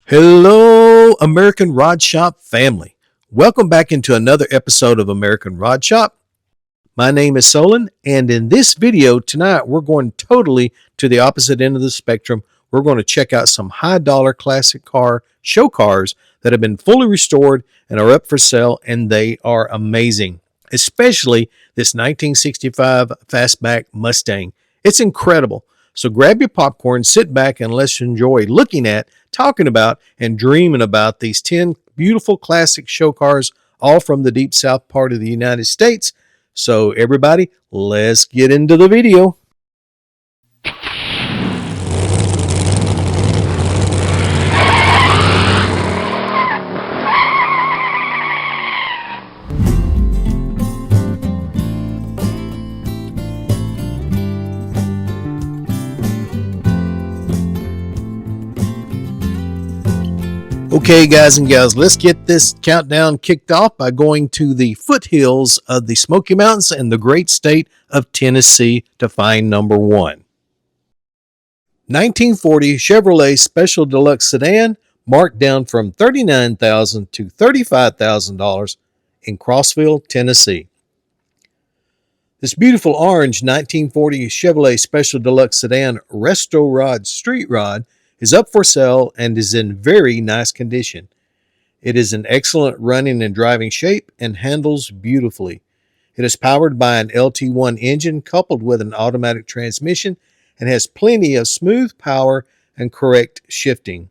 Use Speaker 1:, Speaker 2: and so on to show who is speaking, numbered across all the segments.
Speaker 1: Hello, American Rod Shop family. Welcome back into another episode of American Rod Shop. My name is Solon, and in this video tonight, we're going totally to the opposite end of the spectrum. We're going to check out some high-dollar classic car show cars that have been fully restored and are up for sale, and they are amazing, especially this 1965 Fastback Mustang. It's incredible. So grab your popcorn, sit back, and let's enjoy looking at, talking about, and dreaming about these 10 beautiful classic show cars, all from the deep south part of the United States. So everybody, let's get into the video. Okay, guys and gals, let's get this countdown kicked off by going to the foothills of the Smoky Mountains and the great state of Tennessee to find number one. 1940 Chevrolet Special Deluxe Sedan, marked down from $39,000 to $35,000 in Crossville, Tennessee. This beautiful orange 1940 Chevrolet Special Deluxe Sedan Resto Rod Street Rod is up for sale and is in very nice condition. It is in excellent running and driving shape and handles beautifully. It is powered by an LT1 engine coupled with an automatic transmission and has plenty of smooth power and correct shifting.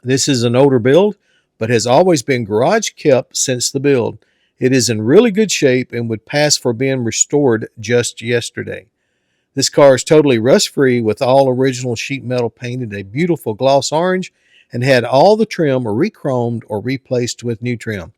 Speaker 1: This is an older build, but has always been garage kept since the build. It is in really good shape and would pass for being restored just yesterday. This car is totally rust-free with all original sheet metal painted a beautiful gloss orange and had all the trim re-chromed or replaced with new trim.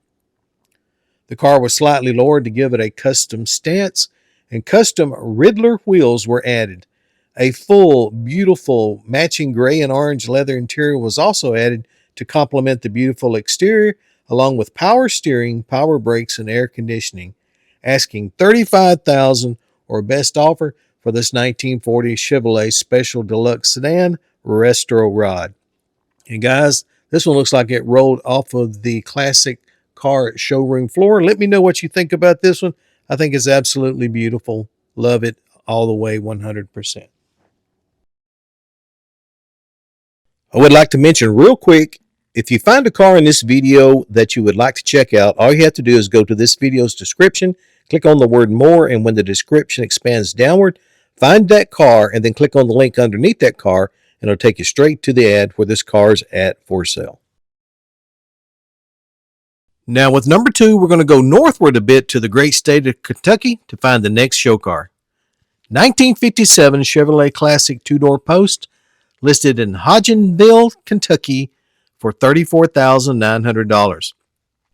Speaker 1: The car was slightly lowered to give it a custom stance, and custom Riddler wheels were added. A full, beautiful, matching gray and orange leather interior was also added to complement the beautiful exterior, along with power steering, power brakes, and air conditioning. Asking $35,000 or best offer for this 1940 Chevrolet Special Deluxe Sedan Resto Rod. And guys, this one looks like it rolled off of the classic car showroom floor. Let me know what you think about this one. I think it's absolutely beautiful. Love it all the way 100%. I would like to mention real quick, if you find a car in this video that you would like to check out, all you have to do is go to this video's description, click on the word more, and when the description expands downward, find that car and then click on the link underneath that car, and it'll take you straight to the ad where this car is at for sale. Now with number two, we're going to go northward a bit to the great state of Kentucky to find the next show car. 1957 Chevrolet Classic two-door post, listed in Hodgenville, Kentucky for $34,900.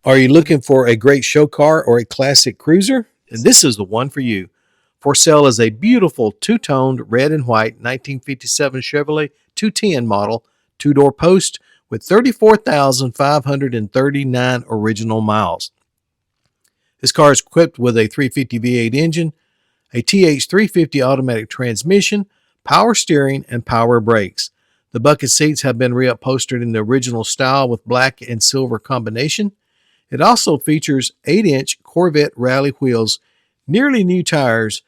Speaker 1: Are you looking for a great show car or a classic cruiser? And this is the one for you. For sale is a beautiful two-toned red and white 1957 Chevrolet 210 model two-door post with 34,539 original miles. This car is equipped with a 350 V8 engine, a TH350 automatic transmission, power steering, and power brakes. The bucket seats have been reupholstered in the original style with black and silver combination. It also features 8-inch Corvette rally wheels, nearly new tires,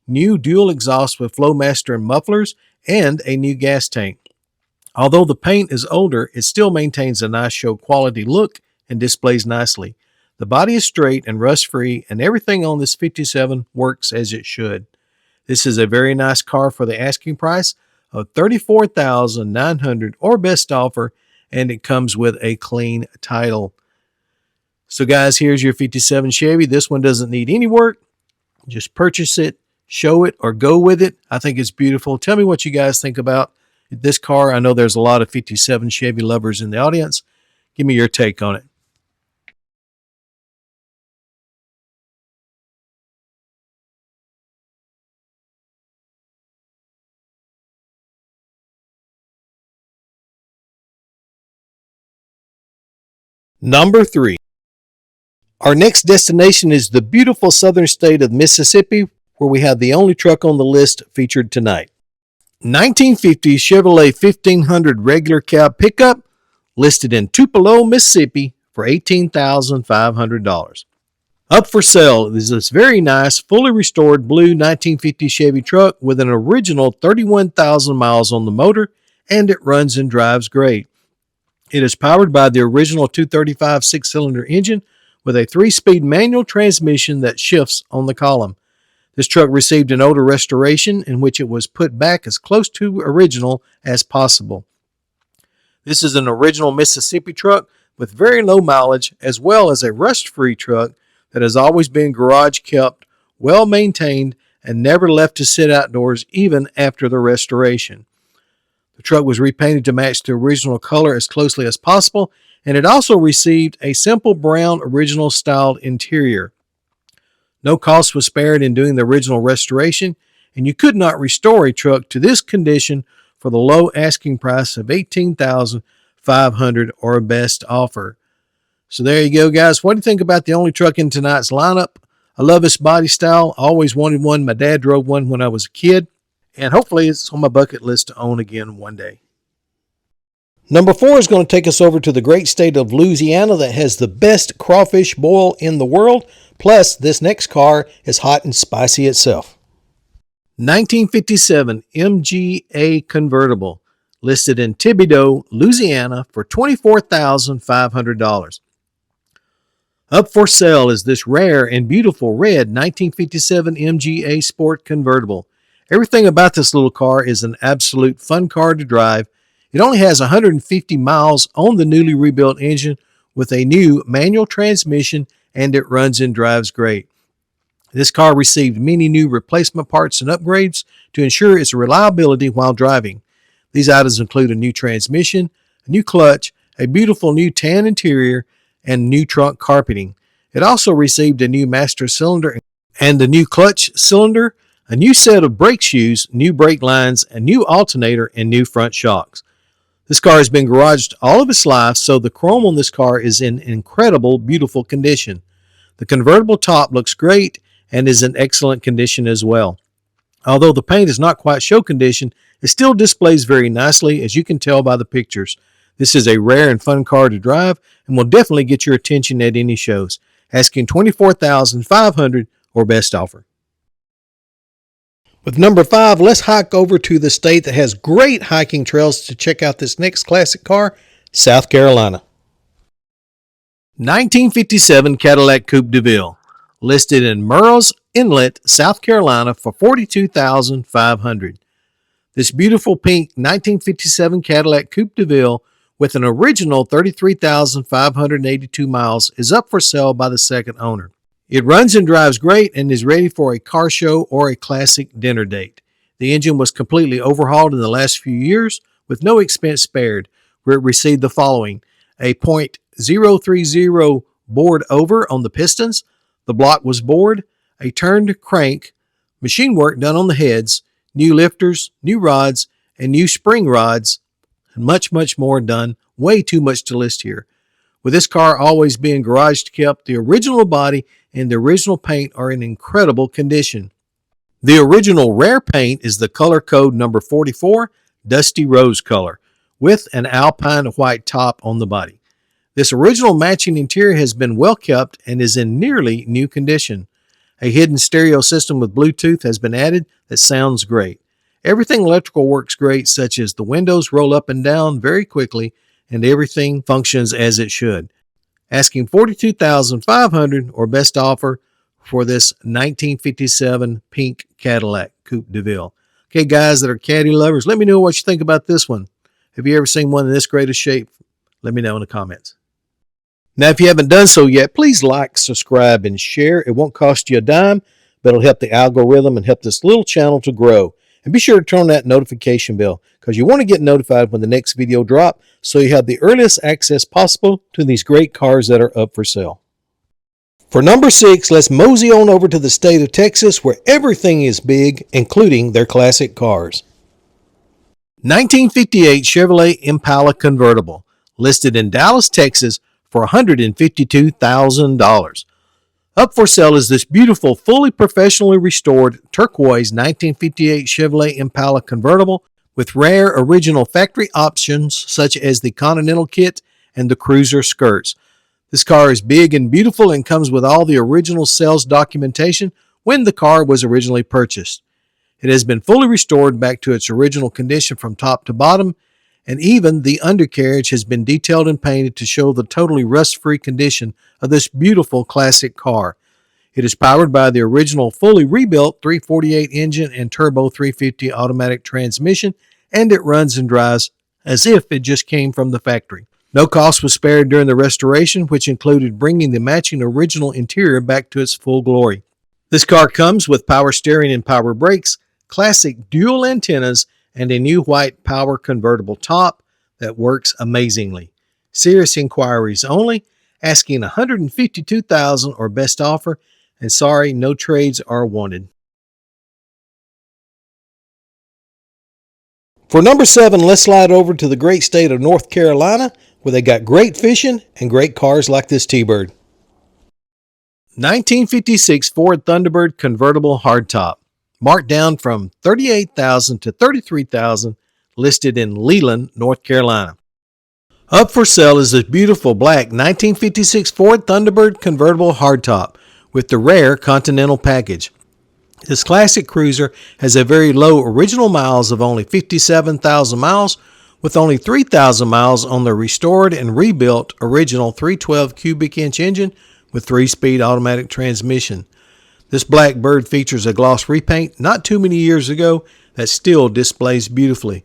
Speaker 1: new dual exhaust with Flowmaster and mufflers, and a new gas tank. Although the paint is older, it still maintains a nice show quality look and displays nicely. The body is straight and rust-free, and everything on this 57 works as it should. This is a very nice car for the asking price of $34,900 or best offer, and it comes with a clean title. So guys, here's your 57 Chevy. This one doesn't need any work. Just purchase it, show it, or go with it. I think it's beautiful. Tell me what you guys think about this car. I know there's a lot of 57 Chevy lovers in the audience. Give me your take on it. Number 3. Our next destination is the beautiful southern state of Mississippi, where we have the only truck on the list featured tonight. 1950 Chevrolet 1500 regular cab pickup, listed in Tupelo, Mississippi for $18,500. Up for sale is this very nice, fully restored blue 1950 Chevy truck with an original 31,000 miles on the motor, and it runs and drives great. It is powered by the original 235 six-cylinder engine with a 3-speed manual transmission that shifts on the column. This truck received an older restoration in which it was put back as close to original as possible. This is an original Mississippi truck with very low mileage, as well as a rust-free truck that has always been garage kept, well maintained, and never left to sit outdoors even after the restoration. The truck was repainted to match the original color as closely as possible, and it also received a simple brown original styled interior. No cost was spared in doing the original restoration, and you could not restore a truck to this condition for the low asking price of $18,500 or a best offer. So there you go, guys. What do you think about the only truck in tonight's lineup? I love this body style. I always wanted one. My dad drove one when I was a kid, and hopefully it's on my bucket list to own again one day. Number 4 is going to take us over to the great state of Louisiana that has the best crawfish boil in the world. Plus, this next car is hot and spicy itself. 1957 MGA Convertible, listed in Thibodaux, Louisiana for $24,500. Up for sale is this rare and beautiful red 1957 MGA Sport Convertible. Everything about this little car is an absolute fun car to drive. It only has 150 miles on the newly rebuilt engine with a new manual transmission, and it runs and drives great. This car received many new replacement parts and upgrades to ensure its reliability while driving. These items include a new transmission, a new clutch, a beautiful new tan interior, and new trunk carpeting. It also received a new master cylinder and a new clutch cylinder, a new set of brake shoes, new brake lines, a new alternator, and new front shocks. This car has been garaged all of its life, so the chrome on this car is in incredible, beautiful condition. The convertible top looks great and is in excellent condition as well. Although the paint is not quite show condition, it still displays very nicely, as you can tell by the pictures. This is a rare and fun car to drive and will definitely get your attention at any shows. Asking $24,500 or best offer. With number 5, let's hike over to the state that has great hiking trails to check out this next classic car, South Carolina. 1957 Cadillac Coupe Deville, listed in Murrells Inlet, South Carolina for $42,500. This beautiful pink 1957 Cadillac Coupe Deville with an original 33,582 miles is up for sale by the second owner. It runs and drives great and is ready for a car show or a classic dinner date. The engine was completely overhauled in the last few years with no expense spared, where it received the following: a .030 bored over on the pistons, the block was bored, a turned crank, machine work done on the heads, new lifters, new rods, and new spring rods, and much, much more done. Way too much to list here. With this car always being garage kept, the original body and the original paint are in incredible condition. The original rare paint is the color code number 44, Dusty Rose color, with an alpine white top on the body. This original matching interior has been well kept and is in nearly new condition. A hidden stereo system with Bluetooth has been added that sounds great. Everything electrical works great, such as the windows roll up and down very quickly, and everything functions as it should. Asking $42,500 or best offer for this 1957 pink Cadillac Coupe Deville. Okay, guys that are Caddy lovers, let me know what you think about this one. Have you ever seen one in this great a shape? Let me know in the comments. Now, if you haven't done so yet, please like, subscribe, and share. It won't cost you a dime, but it'll help the algorithm and help this little channel to grow. And be sure to turn on that notification bell, because you want to get notified when the next video drops, so you have the earliest access possible to these great cars that are up for sale. For number 6, let's mosey on over to the state of Texas, where everything is big, including their classic cars. 1958 Chevrolet Impala Convertible, listed in Dallas, Texas for $152,000. Up for sale is this beautiful, fully professionally restored turquoise 1958 Chevrolet Impala Convertible with rare original factory options such as the Continental Kit and the cruiser skirts. This car is big and beautiful and comes with all the original sales documentation when the car was originally purchased. It has been fully restored back to its original condition from top to bottom, and even the undercarriage has been detailed and painted to show the totally rust-free condition of this beautiful classic car. It is powered by the original fully rebuilt 348 engine and turbo 350 automatic transmission, and it runs and drives as if it just came from the factory. No cost was spared during the restoration, which included bringing the matching original interior back to its full glory. This car comes with power steering and power brakes, classic dual antennas, and a new white power convertible top that works amazingly. Serious inquiries only, asking $152,000 or best offer, and sorry, no trades are wanted. For number 7, let's slide over to the great state of North Carolina, where they got great fishing and great cars like this T-Bird. 1956 Ford Thunderbird Convertible hardtop, marked down from $38,000 to $33,000, listed in Leland, North Carolina. Up for sale is this beautiful black 1956 Ford Thunderbird Convertible hardtop with the rare Continental package. This classic cruiser has a very low original miles of only 57,000 miles, with only 3,000 miles on the restored and rebuilt original 312 cubic inch engine with 3-speed automatic transmission. This black bird features a gloss repaint not too many years ago that still displays beautifully.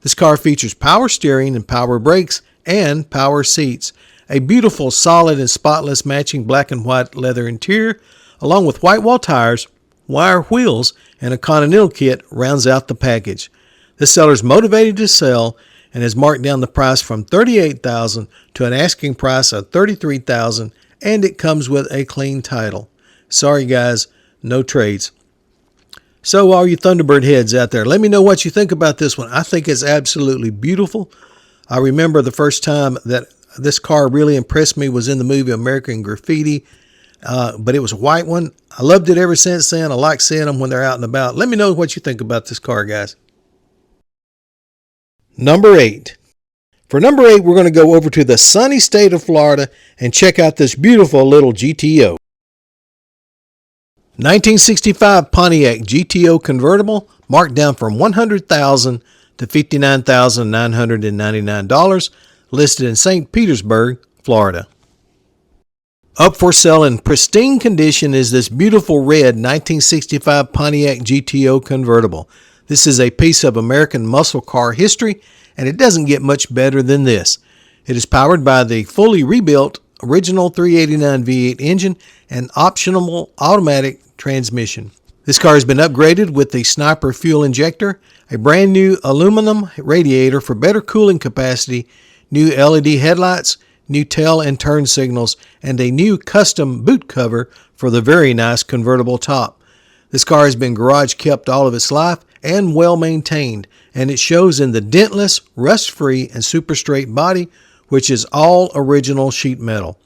Speaker 1: This car features power steering and power brakes and power seats, a beautiful solid and spotless matching black and white leather interior, along with white wall tires, wire wheels, and a Continental kit rounds out the package. This seller is motivated to sell and has marked down the price from $38,000 to an asking price of $33,000, and it comes with a clean title. Sorry guys, no trades. So all you Thunderbird heads out there, let me know what you think about this one. I think it's absolutely beautiful. I remember the first time that this car really impressed me was in the movie American Graffiti, but it was a white one. I loved it ever since then. I like seeing them when they're out and about. Let me know what you think about this car, guys. Number 8. For number 8, we're going to go over to the sunny state of Florida and check out this beautiful little GTO. 1965 Pontiac GTO convertible, marked down from $100,000 to $59,999, listed in St. Petersburg, Florida. Up for sale in pristine condition is this beautiful red 1965 Pontiac GTO convertible. This is a piece of American muscle car history, and it doesn't get much better than this. It is powered by the fully rebuilt original 389 V8 engine and optional automatic transmission. This car has been upgraded with the Sniper fuel injector, a brand new aluminum radiator for better cooling capacity, new LED headlights, new tail and turn signals, and a new custom boot cover for the very nice convertible top. This car has been garage kept all of its life and well maintained, and it shows in the dentless, rust-free, and super straight body, which is all original sheet metal.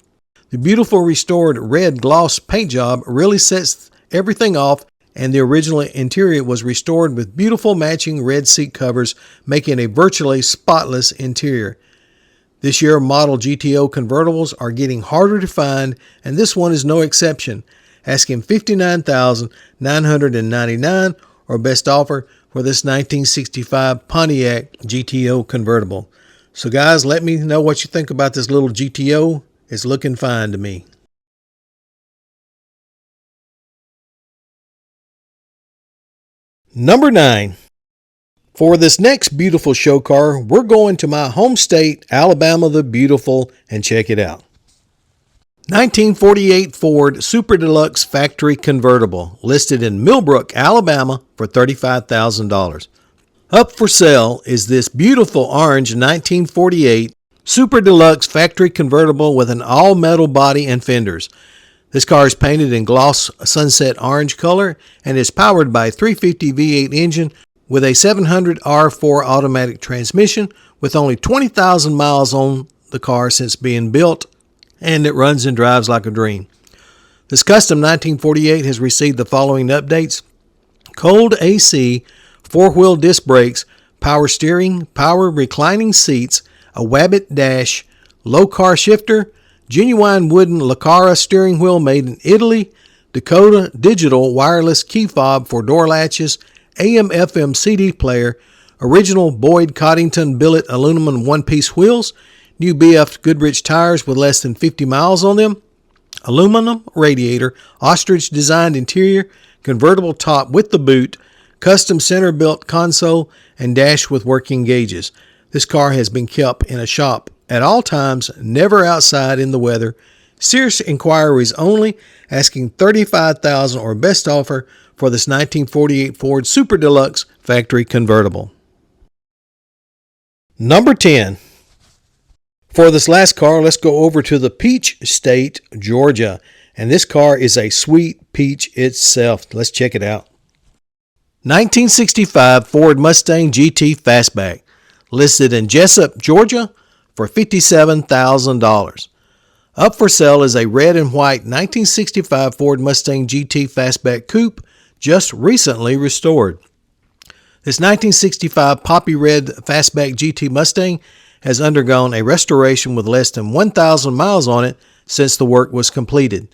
Speaker 1: The beautiful restored red gloss paint job really sets everything off, and the original interior was restored with beautiful matching red seat covers, making a virtually spotless interior. This year model GTO convertibles are getting harder to find, and this one is no exception, asking $59,999 or best offer for this 1965 Pontiac GTO convertible. So guys, let me know what you think about this little GTO. It's looking fine to me. Number 9. For this next beautiful show car, we're going to my home state, Alabama the Beautiful, and check it out. 1948 Ford Super Deluxe Factory Convertible, listed in Millbrook, Alabama for $35,000. Up for sale is this beautiful orange 1948 Super Deluxe Factory Convertible with an all-metal body and fenders. This car is painted in gloss sunset orange color and is powered by a 350 V8 engine with a 700 R4 automatic transmission with only 20,000 miles on the car since being built, and it runs and drives like a dream. This custom 1948 has received the following updates: cold AC, 4-wheel disc brakes, power steering, power reclining seats, a Wabbit dash, low car shifter, genuine wooden Lucara steering wheel made in Italy, Dakota digital wireless key fob for door latches, AM/FM CD player, original Boyd Coddington billet aluminum one-piece wheels, new BF Goodrich tires with less than 50 miles on them, aluminum radiator, ostrich designed interior, convertible top with the boot, custom center built console, and dash with working gauges. This car has been kept in a shop at all times, never outside in the weather. Serious inquiries only, asking $35,000 or best offer for this 1948 Ford Super Deluxe factory convertible. Number 10. For this last car, let's go over to the Peach State, Georgia. And this car is a sweet peach itself. Let's check it out. 1965 Ford Mustang GT Fastback, listed in Jessup, Georgia for $57,000. Up for sale is a red and white 1965 Ford Mustang GT Fastback Coupe, just recently restored. This 1965 poppy red Fastback GT Mustang has undergone a restoration with less than 1,000 miles on it since the work was completed.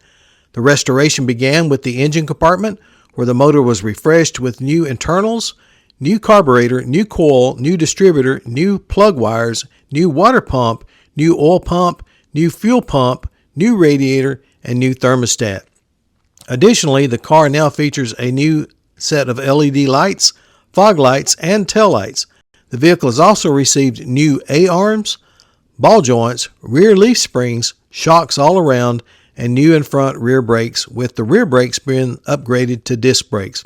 Speaker 1: The restoration began with the engine compartment, where the motor was refreshed with new internals, new carburetor, new coil, new distributor, new plug wires, new water pump, new oil pump, new fuel pump, new radiator, and new thermostat. Additionally, the car now features a new set of LED lights, fog lights, and tail lights. The vehicle has also received new A-arms, ball joints, rear leaf springs, shocks all around, and new and front rear brakes, with the rear brakes being upgraded to disc brakes.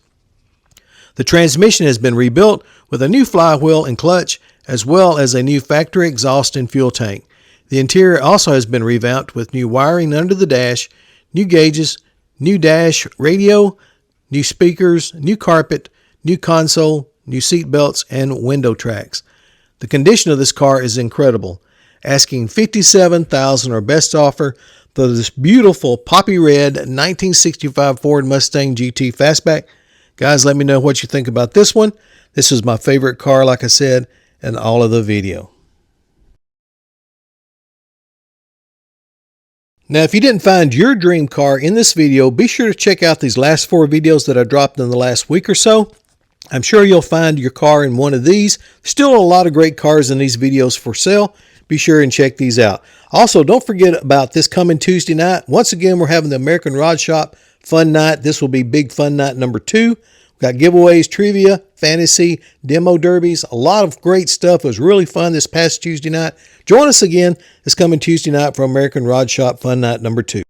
Speaker 1: The transmission has been rebuilt with a new flywheel and clutch, as well as a new factory exhaust and fuel tank. The interior also has been revamped with new wiring under the dash, new gauges, new dash radio, new speakers, new carpet, new console, new seat belts, and window tracks. The condition of this car is incredible. Asking $57,000 or best offer for this beautiful poppy red 1965 Ford Mustang GT Fastback. Guys, let me know what you think about this one. This is my favorite car, like I said, in all of the video. Now, if you didn't find your dream car in this video, be sure to check out these last 4 videos that I dropped in the last week or so. I'm sure you'll find your car in one of these. Still a lot of great cars in these videos for sale. Be sure and check these out. Also, don't forget about this coming Tuesday night. Once again, we're having the American Rod Shop Fun Night. This will be Big Fun Night number 2. We've got giveaways, trivia, fantasy, demo derbies, a lot of great stuff. It was really fun this past Tuesday night. Join us again this coming Tuesday night for American Rod Shop Fun Night number 2.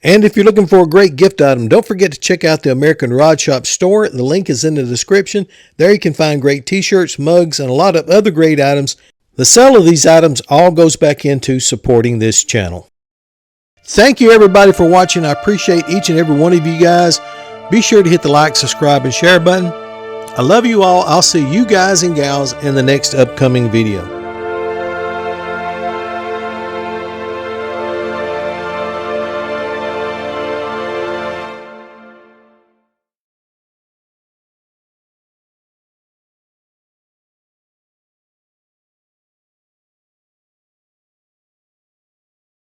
Speaker 1: And if you're looking for a great gift item, don't forget to check out the American Rod Shop store. The link is in the description. There you can find great t-shirts, mugs, and a lot of other great items. The sale of these items all goes back into supporting this channel. Thank you everybody for watching. I appreciate each and every one of you guys. Be sure to hit the like, subscribe, and share button. I love you all. I'll see you guys and gals in the next upcoming video.